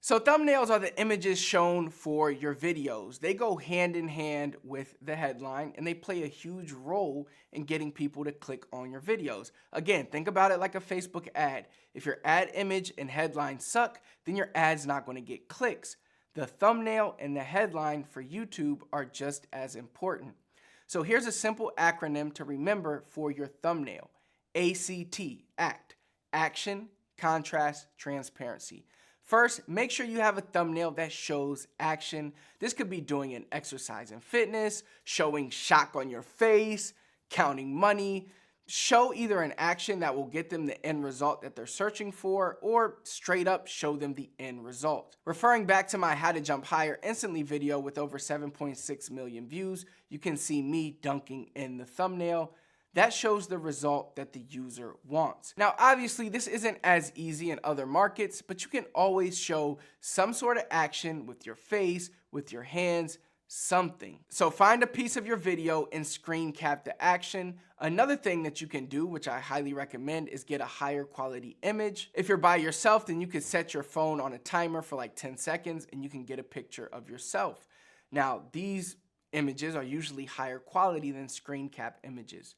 So thumbnails are the images shown for your videos. They go hand in hand with the headline and they play a huge role in getting people to click on your videos. Again, think about it like a Facebook ad. If your ad image and headline suck, then your ad's not going to get clicks. The thumbnail and the headline for YouTube are just as important. So here's a simple acronym to remember for your thumbnail. ACT, ACT, action, contrast, transparency. First, make sure you have a thumbnail that shows action. This could be doing an exercise in fitness, showing shock on your face, counting money. Show either an action that will get them the end result that they're searching for, or straight up show them the end result. Referring back to my How to Jump Higher Instantly video with over 7.6 million views, you can see me dunking in the thumbnail. That shows the result that the user wants. Now, obviously, this isn't as easy in other markets, but you can always show some sort of action with your face, with your hands, something. So find a piece of your video and screen cap the action. Another thing that you can do, which I highly recommend, is get a higher quality image. If you're by yourself, then you could set your phone on a timer for like 10 seconds and you can get a picture of yourself. Now, these images are usually higher quality than screen cap images.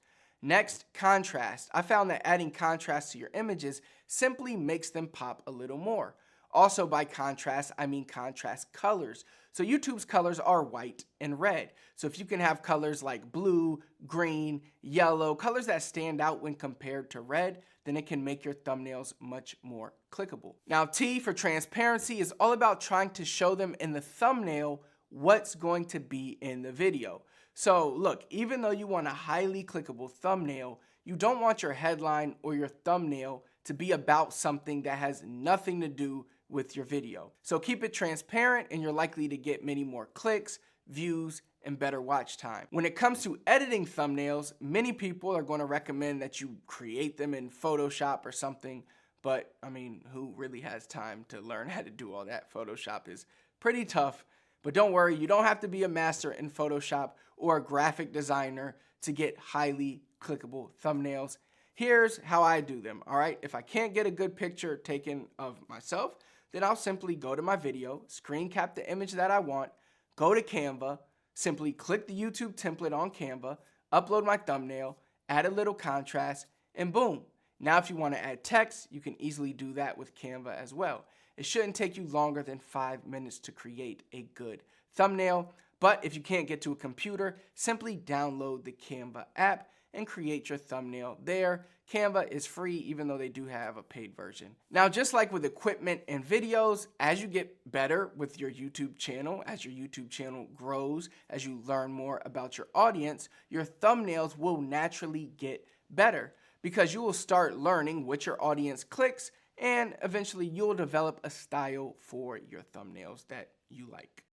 Next, contrast. I found that adding contrast to your images simply makes them pop a little more. Also, by contrast, I mean contrast colors. So YouTube's colors are white and red. So if you can have colors like blue, green, yellow, colors that stand out when compared to red, then it can make your thumbnails much more clickable. Now, T for transparency is all about trying to show them in the thumbnail what's going to be in the video. So look, even though you want a highly clickable thumbnail, you don't want your headline or your thumbnail to be about something that has nothing to do with your video. So keep it transparent and you're likely to get many more clicks, views, and better watch time. When it comes to editing thumbnails, many people are going to recommend that you create them in Photoshop or something, but I mean, who really has time to learn how to do all that? Photoshop is pretty tough. But don't worry, you don't have to be a master in Photoshop or a graphic designer to get highly clickable thumbnails. Here's how I do them, all right? If I can't get a good picture taken of myself, then I'll simply go to my video, screen cap the image that I want, go to Canva, simply click the YouTube template on Canva, upload my thumbnail, add a little contrast, and boom. Now, if you want to add text, you can easily do that with Canva as well. It shouldn't take you longer than 5 minutes to create a good thumbnail. But if you can't get to a computer, simply download the Canva app and create your thumbnail there. Canva is free, even though they do have a paid version. Now, just like with equipment and videos, as you get better with your YouTube channel, as your YouTube channel grows, as you learn more about your audience, your thumbnails will naturally get better because you will start learning what your audience clicks, and eventually you'll develop a style for your thumbnails that you like.